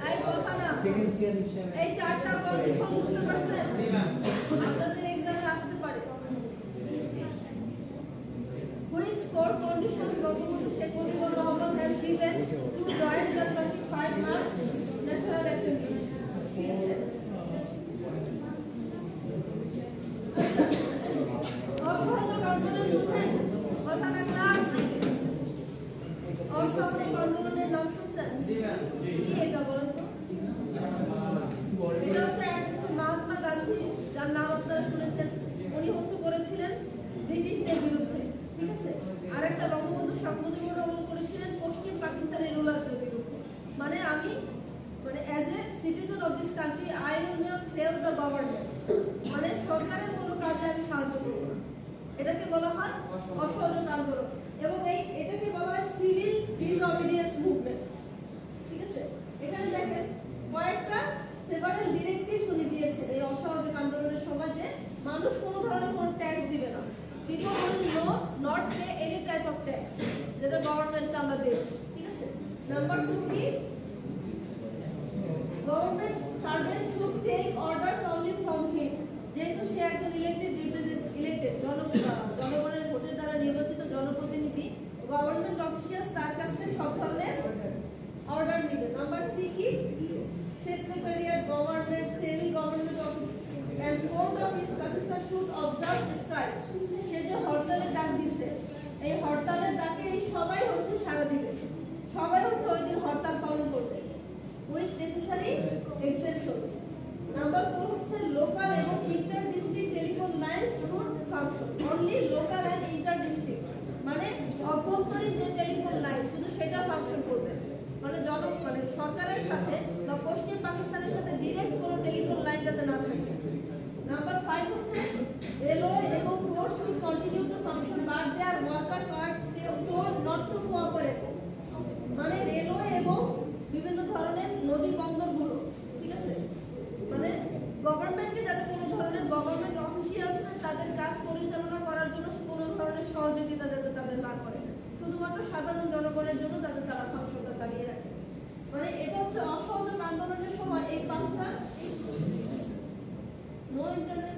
এই কথা না এই চারটা কন্ডিশন বুঝতে পারছেন আপনাদের एग्जाम এ আসতে পারে which four conditions Bangabandhu Sheikh Mujibur Rahman has given to join the 25 March National Assembly অসহযোগ আন্দোলন বুঝেন কথা না ক্লাস অসহযোগ আন্দোলনের নাম শুনছেন কি এটা বলেন তো এটা হচ্ছে মহাত্মা গান্ধী যার নাম আপনারা শুনেছেন উনি হচ্ছে করেছিলেন ব্রিটিশদের বিরুদ্ধে ঠিক আছে আরেকটা বঙ্গবন্ধু শেখ মুজিবুর রহমান করেছিলেন পশ্চিম পাকিস্তানের রুলারদের বিরুদ্ধে মানে আমি মানে as a citizen of this country I will not help the government মানে সরকারের কোনো কাজে আমি সাহায্য করব না এটাকে বলা হয় অসহযোগ আন্দোলন এবং এটাকে বলা হয় সিভিল ডিসঅবিডিয়েন্স মুভমেন্ট ঠিক আছে এখানে দেখেন কয়েকটা সেভারাল ডিরেক্টিভস উনি দিয়েছেন এই অসহযোগ আন্দোলনের সময় যে মানুষ কোনো ধরনের কোনো ট্যাক্স দিবে না people will not pay any type of tax যেটা গভর্নমেন্ট আমরা দেব ঠিক আছে নাম্বার 2 কি government servant should take orders only from him যেহেতু সে একজন ইলেক্টেড জনগণের ভোটের দ্বারা নির্বাচিত জনপ্রতিনিধি গভর্নমেন্ট অফিসিয়ালস তার কাছ থেকে সব ধরনের অর্ডার নেবে নাম্বার 3 কি secretariat government semi government office and court of East Pakistan should observe the strike সে যে হরতালের ডাক দিচ্ছে এই হরতালের ডাকে এই সবাই হচ্ছে সাড়া দিবে সবাই হচ্ছে ওই দিন হরতাল পালন করবে with necessary exceptions নাম্বার 4 হচ্ছে লোকাল এবং inter district telephone lines should function only local and inter district মানে অভ্যন্তরীণ যে টেলিফোন লাইন শুধু সেটা ফাংশন করবে মানে মানে সরকারের সাথে বা পশ্চিম পাকিস্তানের সাথে ডাইরেক্ট কোনো টেলিফোন লাইন যাতে না থাকে নাম্বার 5 হচ্ছে রেলওয়ে এবং port should continue to function but their workers are told not to cooperate মানে রেলওয়ে এবং বিভিন্ন ধরনের নদী বন্দরগুলো ঠিক আছে মানে গভর্নমেন্টকে যাতে কোনো ধরনের গভর্নমেন্ট অফিসিয়ালস তাদের কাজ পরিচালনা করার জন্য কোনো ধরনের সহযোগিতা যাতে তাদের না করে শুধুমাত্র সাধারণ জনগণের জন্য যাতে তারা ফাংশনটা চালিয়ে রাখে মানে এটা হচ্ছে অসহযোগ আন্দোলনের সময় এই পাঁচটা নো ইন্টারনেট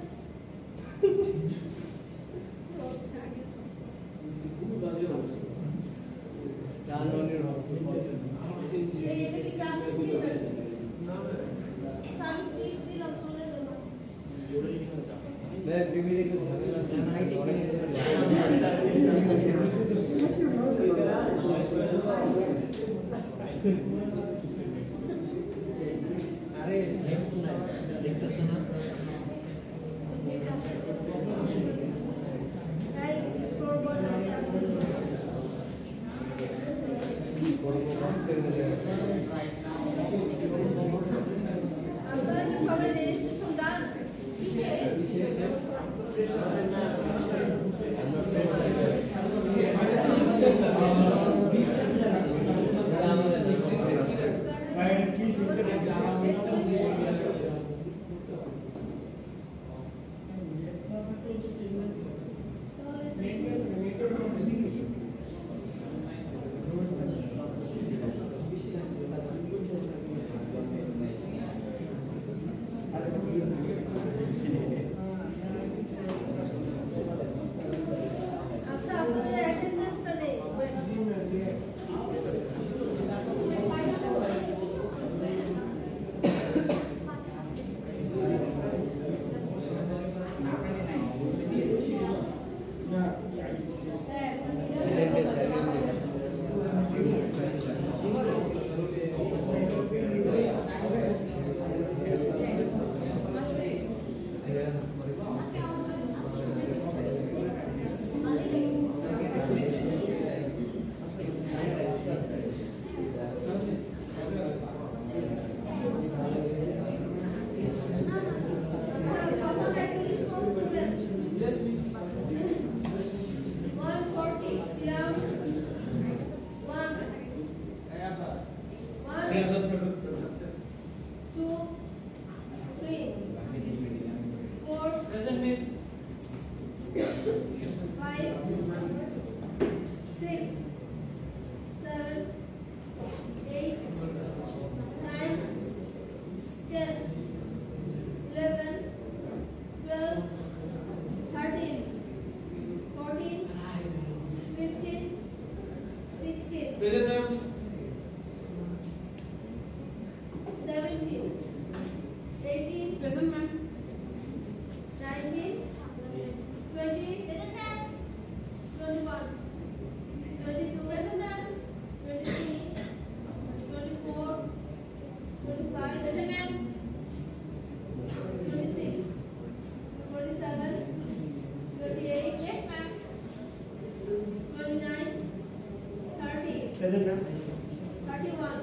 31,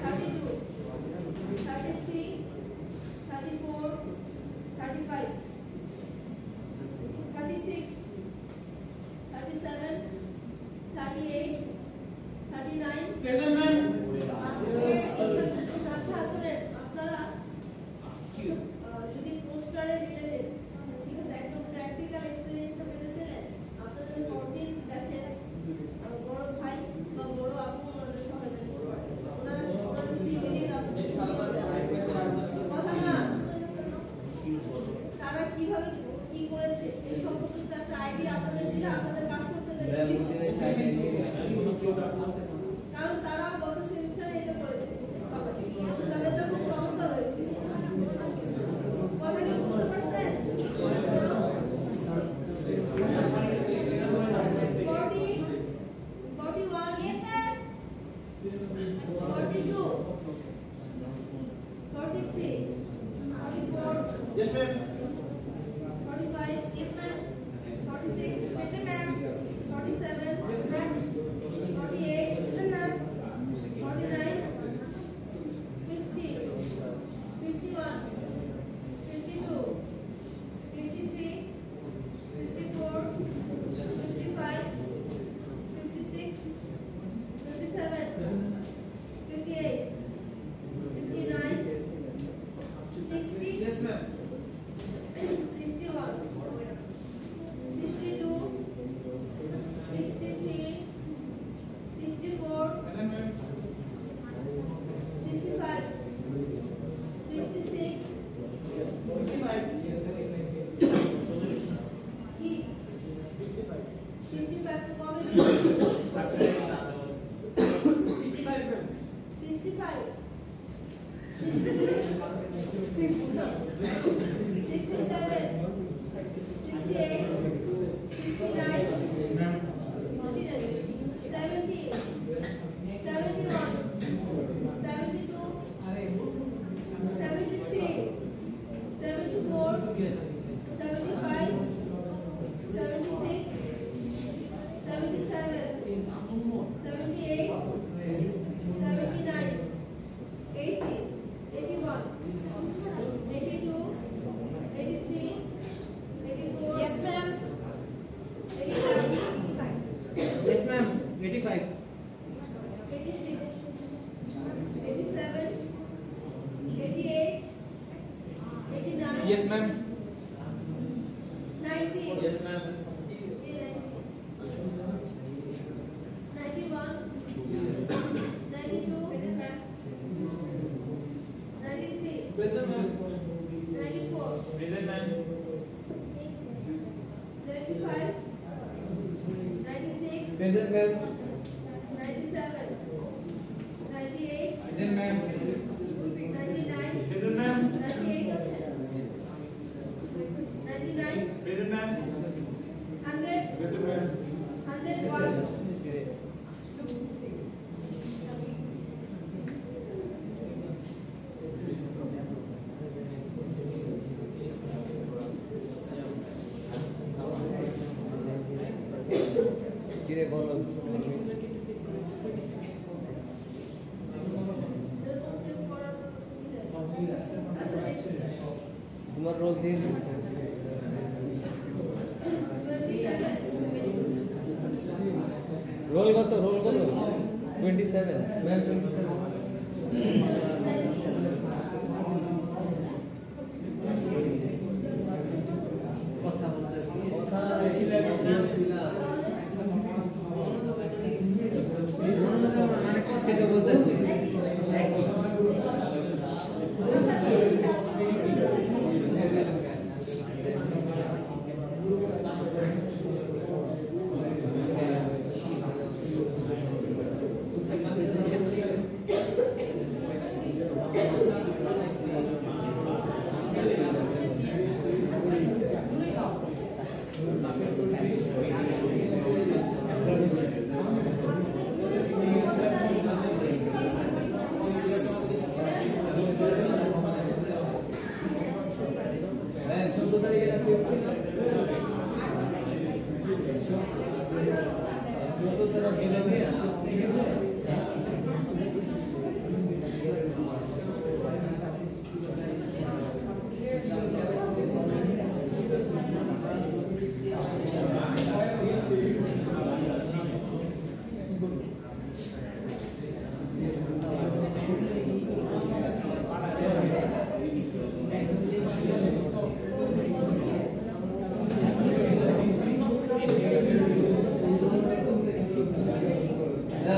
32, 33, 34, 35, 36, 37, 38, 39. Present, ma'am. আচ্ছা আসলে আপনারা যদি পোস্টারে রিলেটেড ঠিক আছে একদম প্র্যাকটিক্যাল এক্সপেরিয়েন্সটা পেতে চাইলে আপনাদের 14 ব্যাচের বড় ভাই বা বড় আপু ওনাদের সহায়তা নিতে পারেন। ওনারা যদি ইমিডিয়েট আপনাদের কথা না তারা কিভাবে কি করেছে এই সম্পর্কে একটা আইডিয়া আপনাদের দিলে আপনাদের কাজ করতে কারণ তারা গত সেমিস্টারে এটা করেছে তাদেরটা খুব চমৎকার হয়েছে। কথা কি বুঝতে পারছেন? 41, yes ma'am. 42, 43, 44, Yes, ma'am. 45, yes ma'am. 46, yes ma'am. 47, yes ma'am. 48, yes ma'am. 49, 50, 51, 52, 53, 54, 55, 56, 57, 58, 59, 60, Yes, ma'am. 61, 62, 63, 64, Present, ma'am. 65, 66, কি 55 তো কবে লিখেছি 65 Yes, ma'am. 85. 86, 87, 88, 89, Yes, ma'am. 90, Yes, ma'am. 91, 92, 93, Present, ma'am. 94, Present, ma'am. 95, 96, Present, ma'am. 97, 98, Present, ma'am. 99, Present, ma'am. 98, 99, Present, ma'am. 100, Present, ma'am. 101. কিরে বলো তোমার role দিয়ে role কত 27 ma'am 27 কথা বলতেছি কথা ছিলেন মানে থেকে বলতেছি একই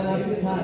ম্যাম আজকে থাক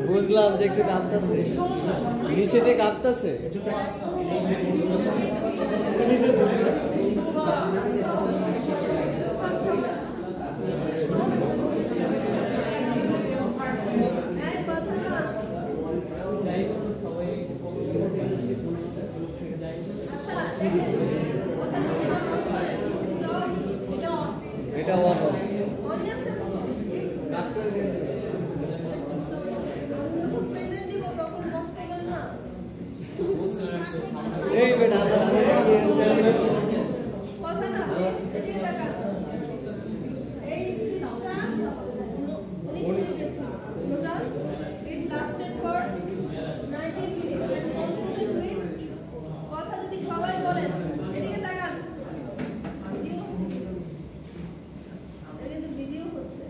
বুঝলাম যে একটু কাঁপতেছে নিচে দিয়ে কাঁপতেছে এটা এই বেটা কথা না এদিকে টাকা এই স্টিচটা উনি total it lasted for 19 minutes and concluded with কথা যদি সবাই বলেন এদিকে তাকান ভিডিও হচ্ছে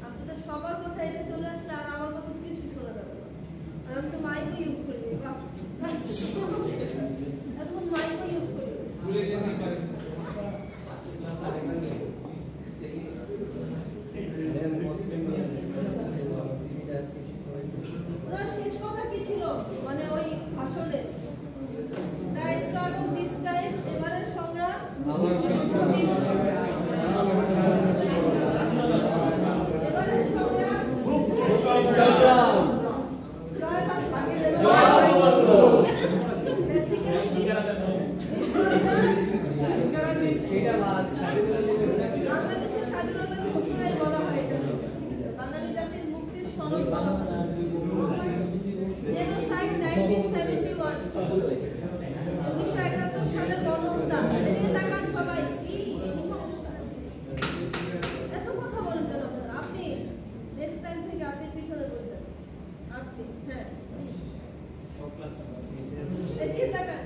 আপনাদের সবার কথা এটা চলে আসছে আর আমার কথা কিছু শোনা যাবে না আর আমি তো মাইকও ইউজ করি বাহ এখন মাইকও ইউজ করি শেষ কথা কি ছিল মানে ওই আসলে দিস টাইম এবারের সংগ্রাম এবারের সংগ্রাম বাংলাদেশের স্বাধীনতার ঘোষণায় বলা হয় এটা বাঙালি জাতির মুক্তির সনদ বলা হয় জেনোসাইড 1971 1971 সালের গণহত্যা এদিকে তাকান সবাই কি এত কথা বলেন কেন আপনি নেক্সট টাইম থেকে আপনি পিছনে বলবেন আপনি হ্যাঁ এদিকে তাকান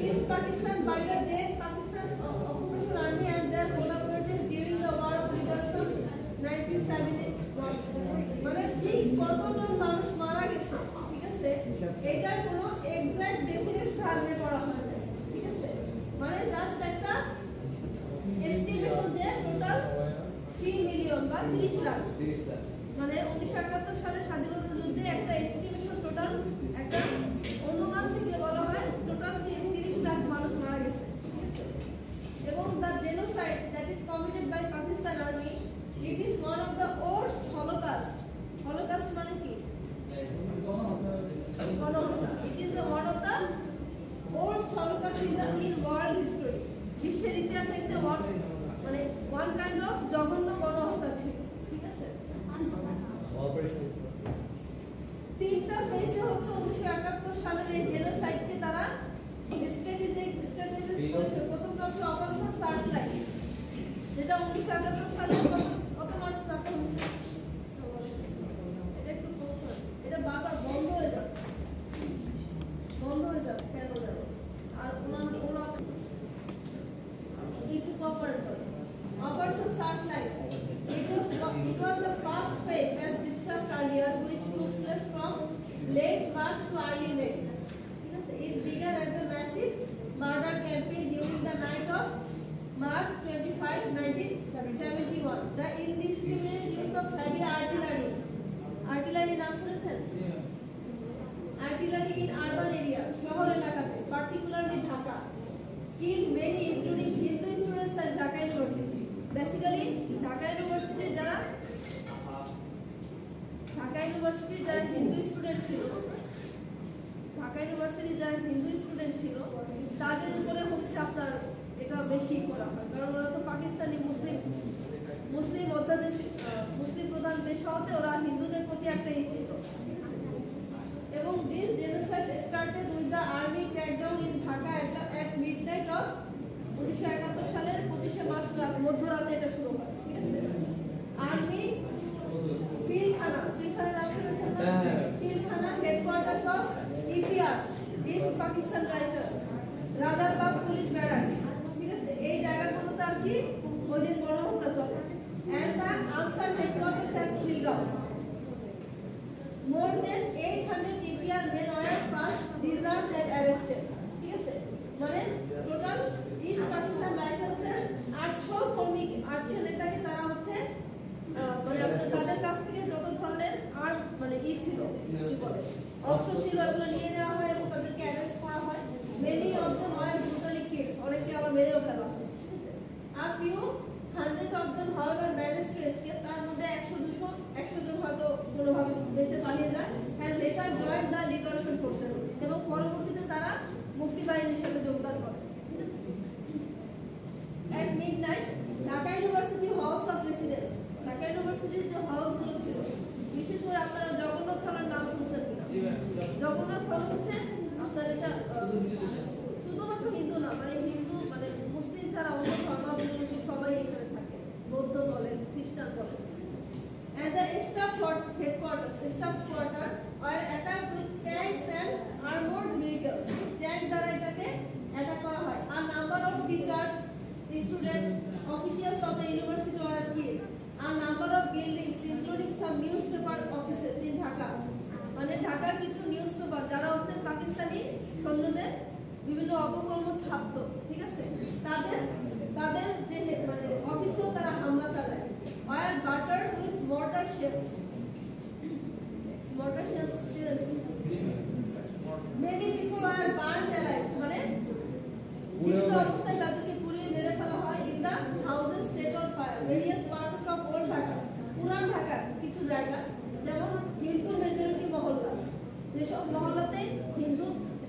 East Pakistan by the day Pakistan occupation army and their collaborators during the war of liberation 1970 মানে ঠিক কতজন মানুষ মারা গেছে ঠিক আছে এটার কোনো এক্সাক্ট ডেফিনিট সার্ভে করা হয় না ঠিক আছে মানে জাস্ট একটা এস্টিমেশন যে টোটাল 3 মিলিয়ন বা 30 লাখ মানে 1971 সালে স্বাধীনতা যুদ্ধে একটা এস্টিমেশন টোটাল একটা অনুমান থেকে বলা হয় টোটাল 30 লাখ মানুষ মারা গেছে এবং the genocide that is committed by Pakistan army it is one of the worst holocaust মানে কি it is one of the worst holocaust in world history বিশ্বের ইতিহাসে একটা মানে one kind of জঘন্য গণহত্যা ছিল ঠিক আছে তিনটা ফেজে হচ্ছে 1971 সালের এই জেনোসাইডকে তারা স্ট্র্যাটেজিস করেছে প্রথমটা হচ্ছে অপারেশন সার্চলাইট যেটা 1971 সালে কত মানুষ রাখা হয়েছে এটা একটু প্রশ্ন এটা বারবার বন্ধ হয়ে যাবে কেন যাবে আর ওনার একটু কভার করে operation searchlight it was the first phase as discussed earlier which took place from late March to early May. It began as a massive murder campaign during the night of March 25, 1971. The indiscriminate use of heavy artillery. Artillery নাম শুনেছেন? Artillery in urban areas, শহর এলাকাতে, particularly Dhaka, killed many including Hindu students at Dhaka University. Basically, Dhaka University যারা Hindu student ছিল, ঢাকা ইউনিভার্সিটির যারা Hindu student ছিল তাদের উপরে হচ্ছে আপনার এটা বেশি করা হয়, কারণ ওরা তো পাকিস্তানি মুসলিম অধ্যাদেশ মুসলিম প্রধান দেশ হওয়াতে ওরা হিন্দুদের প্রতি একটা ছিল। এবং this genocide started with the army crackdown in Dhaka at midnight of 1971 সালের 25 মার্চ মধ্যরাতে এটা শুরু হয়। ঠিক আছে, আর্মি পিলখানা নাম শুনেছেন না? Pilkhana headquarters of EPR East Pakistan rifles, Rajarbagh police barracks, ঠিক আছে, এই জায়গাগুলোতে আর কি ওই দিন গণহত্যা চলে। and the Ansar headquarters at Khilgaon. More than 800 EPR men were first disarmed and arrested. ঠিক আছে, মানে টোটাল ইস্ট পাকিস্তান রাইফেলসের 800 কর্মী 800 নেতাকে তারা হচ্ছে মানে তাদের কাছ থেকে যত ধরনের মানে ছিল অস্ত্র ছিল এগুলো নিয়ে নেওয়া হয় এবং তাদেরকে অ্যারেস্ট করা হয়। Many of them were brutally killed, অনেকে আবার মেরেও ফেলা হয়। A few hundred of them however managed to escape, তার মধ্যে 100 জন হয়তো কোনোভাবে বেঁচে পালিয়ে যায়। And later joined the liberation forces, এবং পরবর্তীতে তারা মুক্তি বাহিনীর সাথে যোগদান করে। ঠিক আছে, at midnight Dhaka university house of residence, Dhaka ইউনিভার্সিটির যে হাউসগুলো ছিল, বিশেষ করে আপনারা জগন্নাথ হলের নাম শুনছেন না? জগন্নাথ হল হচ্ছে আপনার এটা শুধুমাত্র হিন্দু না, মানে হিন্দু মানে মুসলিম ছাড়া অন্য ধর্মাবলম্বী সবাই এখানে থাকে, বৌদ্ধ বলেন, খ্রিস্টান বলেন। And the staff quarter were attacked with tanks and armored vehicles. Tank দ্বারা এটাকে অ্যাটাক করা হয়। A number of teachers, students, officials of the university were killed. A number of buildings, including some newspaper offices in Dhaka. মানে ঢাকার কিছু newspaper যারা হচ্ছে পাকিস্তানি সৈন্যদের বিভিন্ন অপকর্ম ছাপতো, ঠিক আছে, তাদের যে মানে অফিসেও তারা হামলা চালায়। Were battered with mortar shells. Many people were burned alive, মানে জীবিত অবস্থায় তাদেরকে পুড়িয়ে মেরে ফেলা হয়। In the houses set on fire. Various parts of old Dhaka, পুরান ঢাকার কিছু জায়গা, যেমন হিন্দু মেজরিটি মহল্লাস, যেসব মহল্লাতে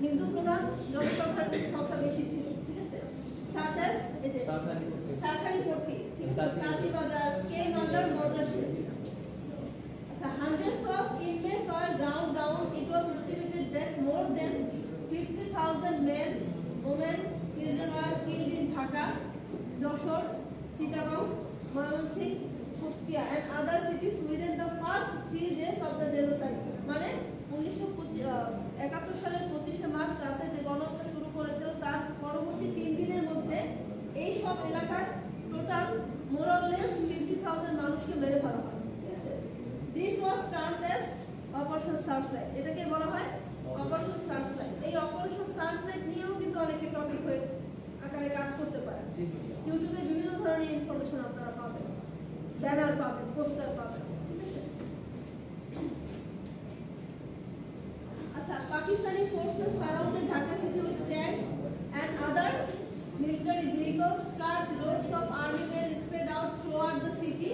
হিন্দু প্রধান জনসংখ্যার সংখ্যা বেশি ছিল, ঠিক আছে, such as শাখারি পট্টি, Kazibazar, came under mortar shells. আচ্ছা, hundreds of inmates were ground down. It was estimated that more than 50,000 men, women, children were killed in Dhaka, Joshore, Chittagong, Mymensingh, Kustia and other cities within the first 3 days of the genocide. মানে 1971 সালের 25 March রাতে যে গণহত্যা শুরু করেছিল তার পরবর্তী 3 দিনের মধ্যে এই সব এলাকার টোটাল মোর অর লেস 50,000 মানুষকে মেরে ফেলা হয়। ঠিক আছে, this was termed as operation searchlight, এটাকে বলা হয় অপারেশন সার্চলাইট। এই অপারেশন সার্চলাইট নিয়েও কিন্তু অনেকে টপিক হয়ে আকারে কাজ করতে পারে। ইউটিউবে বিভিন্ন ধরনের ইনফরমেশন আপনারা পাবেন, ব্যানার পাবেন, পোস্টার পাবেন, ঠিক আছে। আচ্ছা, Pakistani forces surrounded Dhaka city with tanks and other military vehicles. Truck loads of army men spread out throughout the city,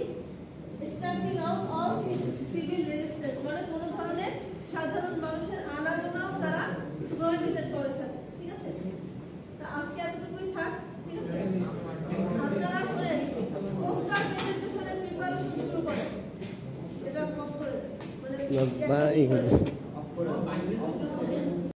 stamping out all civil resistance. মানে কোনো ধরনের সাধারণ মানুষের আনাগোনাও তারা প্রহিবিটেড করে ফেলে। ঠিক আছে, তো আজকে এতটুকুই থাক। ঠিক আছে, আপনারা শুনেন পোস্টার প্রেজেন্টেশনের প্রিপারেশন শুরু করেন, এটা পজ করে মানে